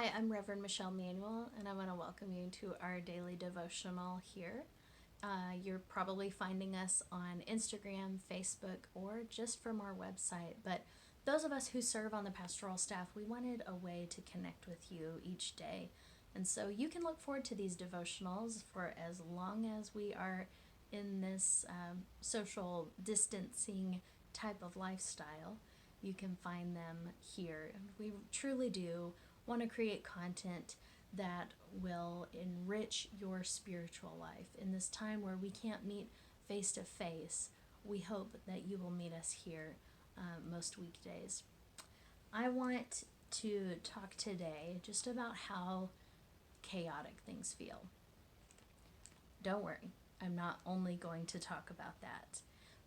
Hi, I'm Reverend Michelle Manuel, and I want to welcome you to our daily devotional here. You're probably finding us on Instagram, Facebook, or just from our website. But those of us who serve on the pastoral staff, we wanted a way to connect with you each day. And so you can look forward to these devotionals for as long as we are in this social distancing type of lifestyle. You can find them here. We truly do want to create content that will enrich your spiritual life. In this time where we can't meet face to face, we hope that you will meet us here most weekdays. I want to talk today just about how chaotic things feel. Don't worry, I'm not only going to talk about that,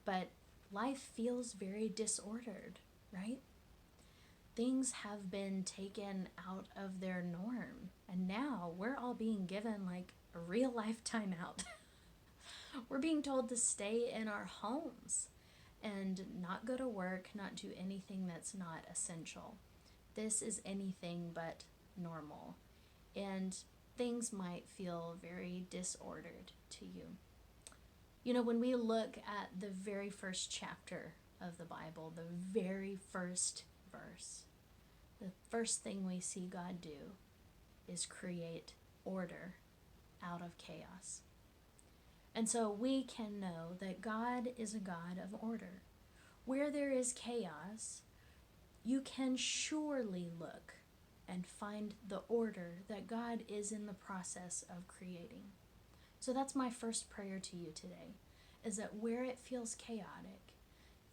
but life feels very disordered, right? Things have been taken out of their norm, and now we're all being given like a real life timeout. We're being told to stay in our homes and not go to work, not do anything that's not essential. This is anything but normal, and things might feel very disordered to you. You know, when we look at the very first chapter of the Bible, the very first verse, the first thing we see God do is create order out of chaos. And so we can know that God is a God of order. Where there is chaos, you can surely look and find the order that God is in the process of creating. So that's my first prayer to you today, is that where it feels chaotic,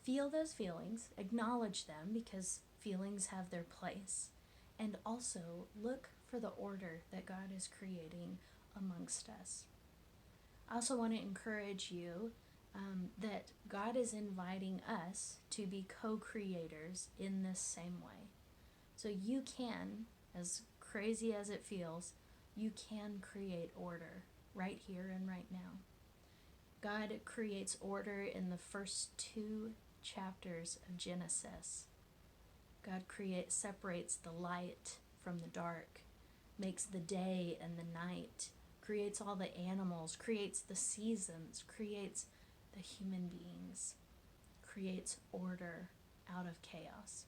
feel those feelings, acknowledge them because feelings have their place, and also look for the order that God is creating amongst us. I also want to encourage you that God is inviting us to be co-creators in this same way. So you can, as crazy as it feels, you can create order right here and right now. God creates order in the first 2 chapters of Genesis. God separates the light from the dark, makes the day and the night, creates all the animals, creates the seasons, creates the human beings, creates order out of chaos.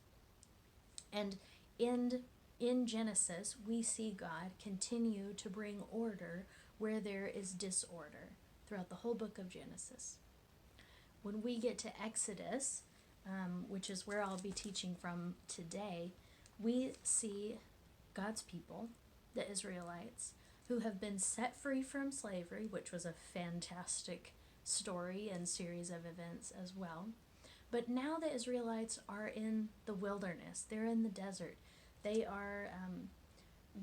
And in Genesis, we see God continue to bring order where there is disorder throughout the whole book of Genesis. When we get to Exodus, which is where I'll be teaching from today, we see God's people, the Israelites, who have been set free from slavery, which was a fantastic story and series of events as well. But now the Israelites are in the wilderness. They're in the desert. They are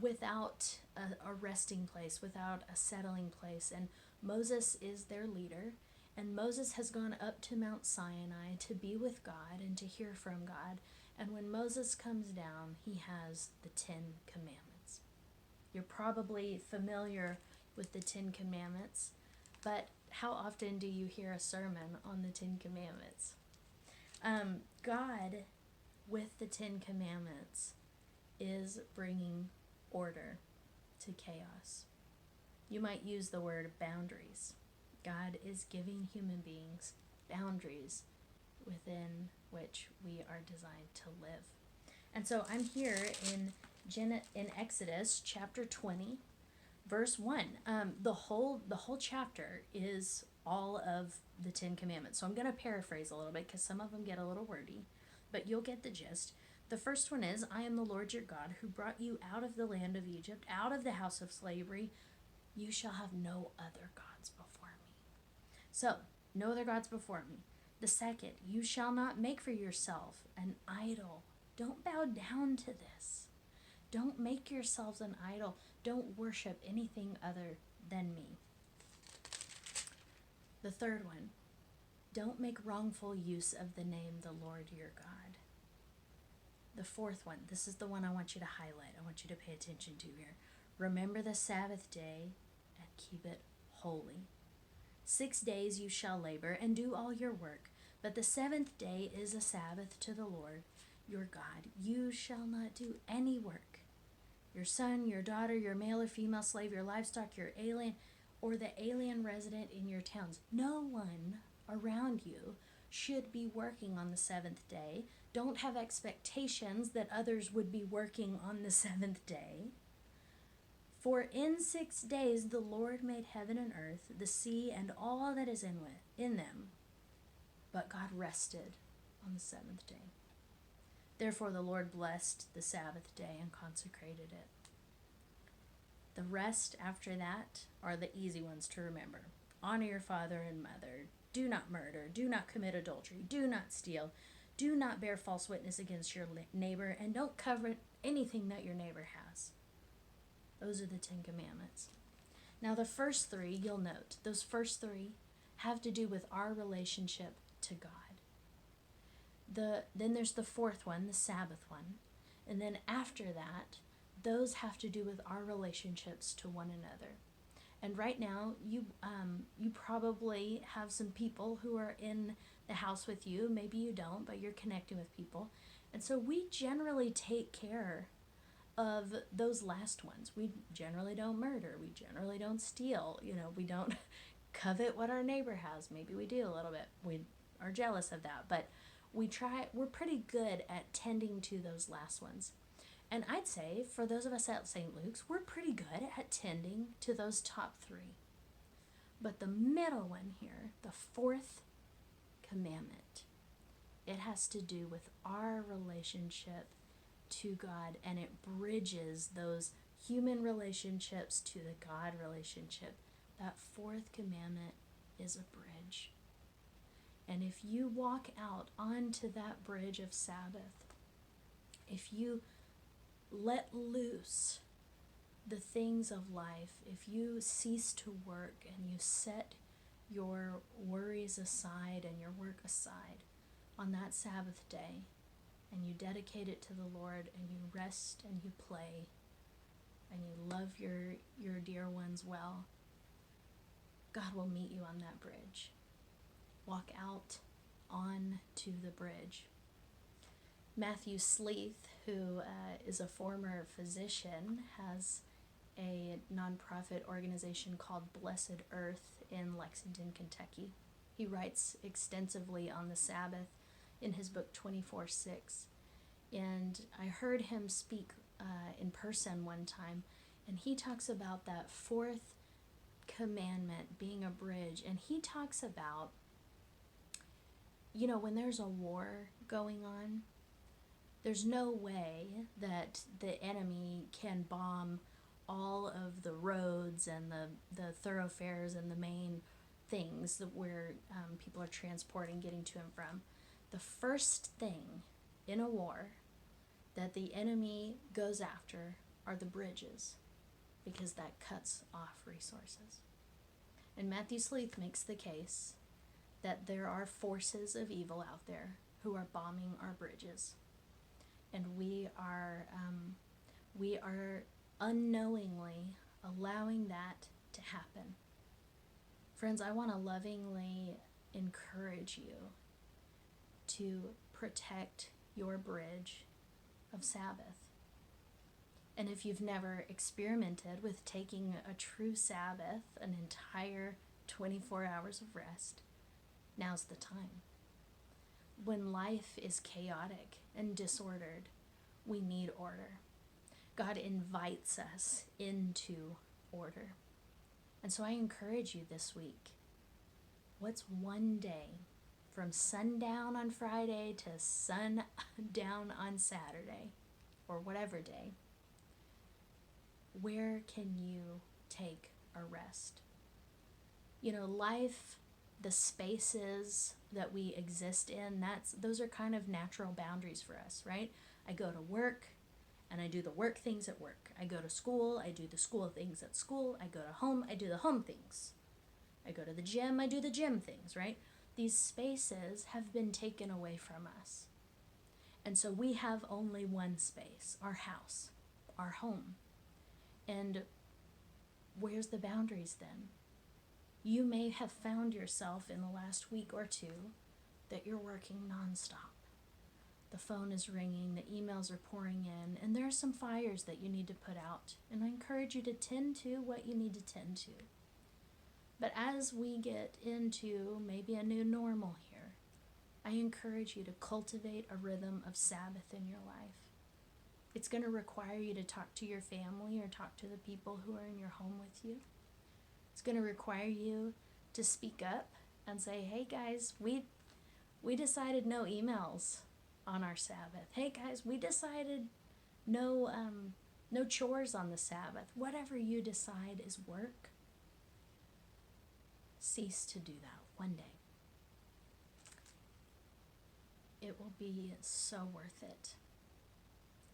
without a resting place, without a settling place. And Moses is their leader. And Moses has gone up to Mount Sinai to be with God and to hear from God. And when Moses comes down, he has the 10 Commandments. You're probably familiar with the 10 Commandments, but how often do you hear a sermon on the 10 Commandments? God, with the 10 Commandments, is bringing order to chaos. You might use the word boundaries. God is giving human beings boundaries within which we are designed to live. And so I'm here in Exodus chapter 20, verse 1. The whole chapter is all of the 10 Commandments. So I'm going to paraphrase a little bit because some of them get a little wordy, but you'll get the gist. The first one is, I am the Lord your God who brought you out of the land of Egypt, out of the house of slavery. You shall have no other gods before me. So, no other gods before me. The second, you shall not make for yourself an idol. Don't bow down to this. Don't make yourselves an idol. Don't worship anything other than me. The third one, don't make wrongful use of the name the Lord your God. The fourth one, this is the one I want you to highlight. I want you to pay attention to here. Remember the Sabbath day and keep it holy. 6 days you shall labor and do all your work, but the 7th day is a Sabbath to the Lord your God. You shall not do any work, your son, your daughter, your male or female slave, your livestock, your alien, or the alien resident in your towns. No one around you should be working on the seventh day. Don't have expectations that others would be working on the seventh day. For in 6 days the Lord made heaven and earth, the sea, and all that is in them. But God rested on the seventh day. Therefore the Lord blessed the Sabbath day and consecrated it. The rest after that are the easy ones to remember. Honor your father and mother. Do not murder. Do not commit adultery. Do not steal. Do not bear false witness against your neighbor. And don't covet anything that your neighbor has. Those are the 10 Commandments. Now the first 3, you'll note, those first 3 have to do with our relationship to God. Then there's the 4th one, the Sabbath one. And then after that, those have to do with our relationships to one another. And right now, you probably have some people who are in the house with you. Maybe you don't, but you're connecting with people. And so we generally take care of those last ones. We generally don't murder. We generally don't steal. We don't covet what our neighbor has. Maybe we do a little bit. We are jealous of that. But we're pretty good at tending to those last ones. And I'd say, for those of us at St. Luke's, we're pretty good at tending to those top 3. But the middle one here, the 4th commandment, it has to do with our relationship to God, and it bridges those human relationships to the God relationship. That 4th commandment is a bridge. And if you walk out onto that bridge of Sabbath, if you let loose the things of life, if you cease to work and you set your worries aside and your work aside on that Sabbath day, and you dedicate it to the Lord, and you rest and you play, and you love your dear ones well, God will meet you on that bridge. Walk out on to the bridge. Matthew Sleeth, who is a former physician, has a nonprofit organization called Blessed Earth in Lexington, Kentucky. He writes extensively on the Sabbath in his book 24/6. And I heard him speak in person one time, and he talks about that 4th commandment being a bridge. And he talks about, when there's a war going on, there's no way that the enemy can bomb all of the roads and the thoroughfares and the main things that where people are transporting, getting to and from. The first thing in a war that the enemy goes after are the bridges, because that cuts off resources. And Matthew Sleeth makes the case that there are forces of evil out there who are bombing our bridges. And we are unknowingly allowing that to happen. Friends, I want to lovingly encourage you to protect your bridge of Sabbath. And if you've never experimented with taking a true Sabbath, an entire 24 hours of rest, now's the time. When life is chaotic and disordered, we need order. God invites us into order. And so I encourage you this week, what's one day from sundown on Friday to sundown on Saturday, or whatever day, where can you take a rest? Life, the spaces that we exist in, those are kind of natural boundaries for us, right? I go to work and I do the work things at work. I go to school, I do the school things at school. I go to home, I do the home things. I go to the gym, I do the gym things, right? These spaces have been taken away from us. And so we have only one space, our house, our home. And where's the boundaries then? You may have found yourself in the last week or two that you're working nonstop, The phone is ringing, the emails are pouring in, and there are some fires that you need to put out. And I encourage you to tend to what you need to tend to. But as we get into maybe a new normal here, I encourage you to cultivate a rhythm of Sabbath in your life. It's going to require you to talk to your family or talk to the people who are in your home with you. It's going to require you to speak up and say, hey guys, we decided no emails on our Sabbath. Hey guys, we decided no chores on the Sabbath. Whatever you decide is work, cease to do that one day. It will be so worth it.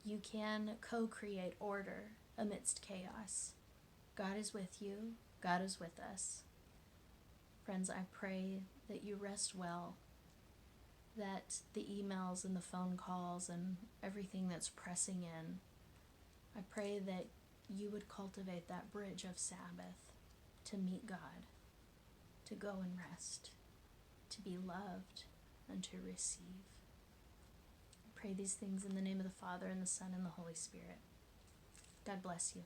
You can co-create order amidst chaos. God is with you. God is with us. Friends, I pray that you rest well, that the emails and the phone calls and everything that's pressing in, I pray that you would cultivate that bridge of Sabbath to meet God, to go and rest, to be loved, and to receive. I pray these things in the name of the Father, and the Son, and the Holy Spirit. God bless you.